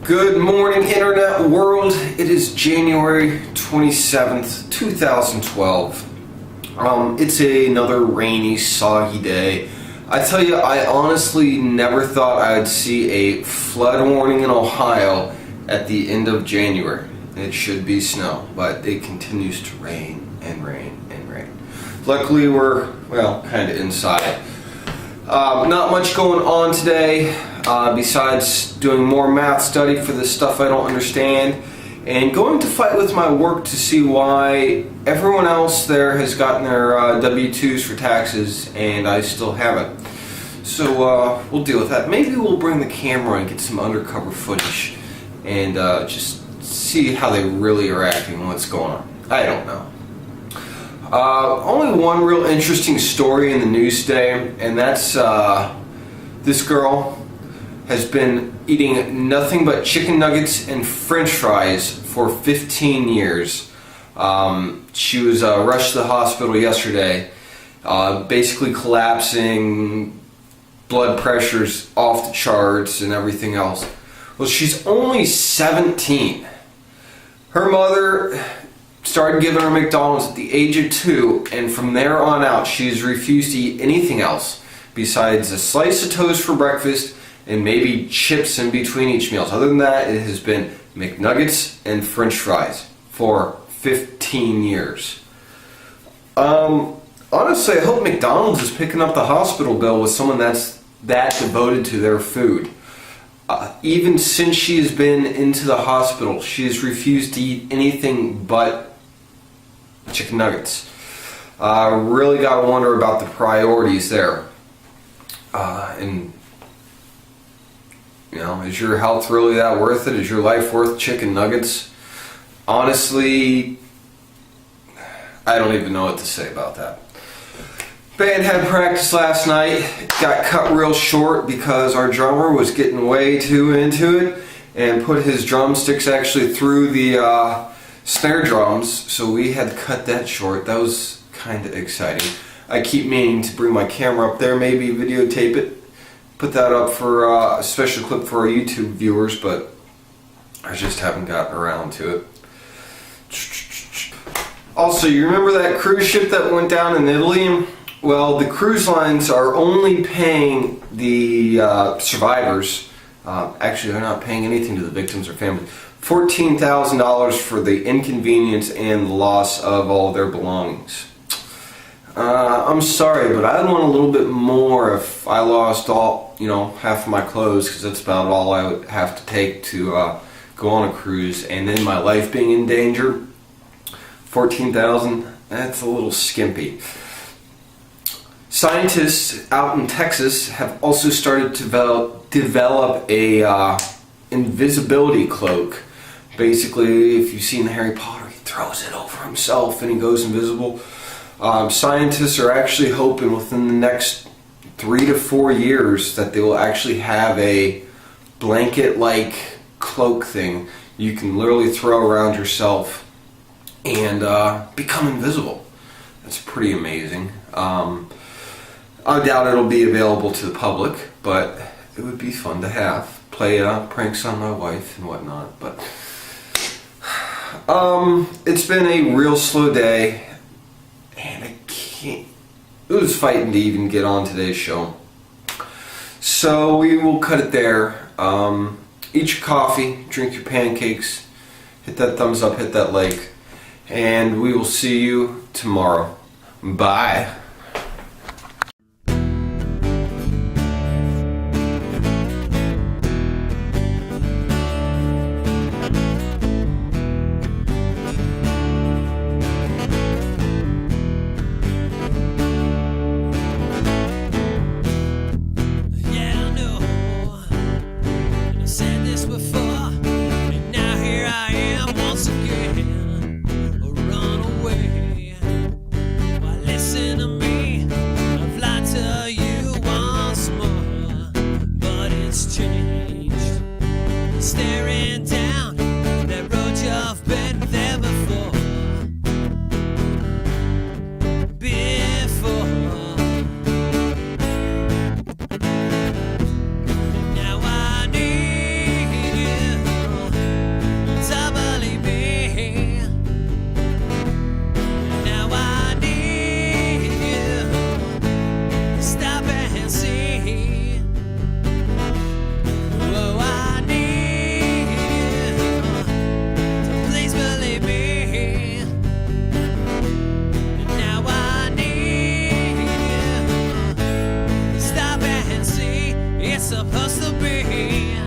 Good morning, Internet world. It is January 27th, 2012. It's another rainy, soggy day. I tell you, I honestly never thought I'd see a flood warning in Ohio at the end of January. It should be snow, but it continues to rain and rain and rain. Luckily, we're, kind of inside. Not much going on today, besides doing more math study for the stuff I don't understand, and going to fight with my work to see why everyone else there has gotten their W-2s for taxes and I still haven't. So we'll deal with that. Maybe we'll bring the camera and get some undercover footage and just see how they really are acting and what's going on. I don't know. Only one real interesting story in the news today, and that's this girl has been eating nothing but chicken nuggets and french fries for 15 years. She was rushed to the hospital yesterday, basically collapsing, blood pressure's off the charts and everything else. Well, she's only 17. Her mother started giving her McDonald's at the age of 2, and from there on out she's refused to eat anything else besides a slice of toast for breakfast and maybe chips in between each meal. Other than that, it has been McNuggets and french fries for 15 years. Honestly, I hope McDonald's is picking up the hospital bill with someone that's that devoted to their food. Even since she has been into the hospital, she has refused to eat anything but chicken nuggets. Really got to wonder about the priorities there. Is your health really that worth it? Is your life worth chicken nuggets? Honestly, I don't even know what to say about that. Band had practice last night. Got cut real short because our drummer was getting way too into it and put his drumsticks actually through the snare drums, so we had to cut that short. That was kind of exciting. I keep meaning to bring my camera up there, maybe videotape it, put that up for a special clip for our YouTube viewers, but I just haven't gotten around to it. Also, you remember that cruise ship that went down in Italy? Well, the cruise lines are only paying the survivors. Actually, they're not paying anything to the victims or families. $14,000 for the inconvenience and the loss of all their belongings. I'm sorry, but I'd want a little bit more if I lost all, half of my clothes, because that's about all I would have to take to go on a cruise, and then my life being in danger. $14,000, that's a little skimpy. Scientists out in Texas have also started to develop a invisibility cloak. Basically, if you've seen Harry Potter, he throws it over himself and he goes invisible. Scientists are actually hoping within the next 3 to 4 years that they will actually have a blanket-like cloak thing you can literally throw around yourself and become invisible. That's pretty amazing. I doubt it'll be available to the public, but it would be fun to have. Play pranks on my wife and whatnot. But it's been a real slow day, and it was fighting to even get on today's show. So we will cut it there. Eat your coffee, drink your pancakes, hit that thumbs up, hit that like, and we will see you tomorrow. Bye.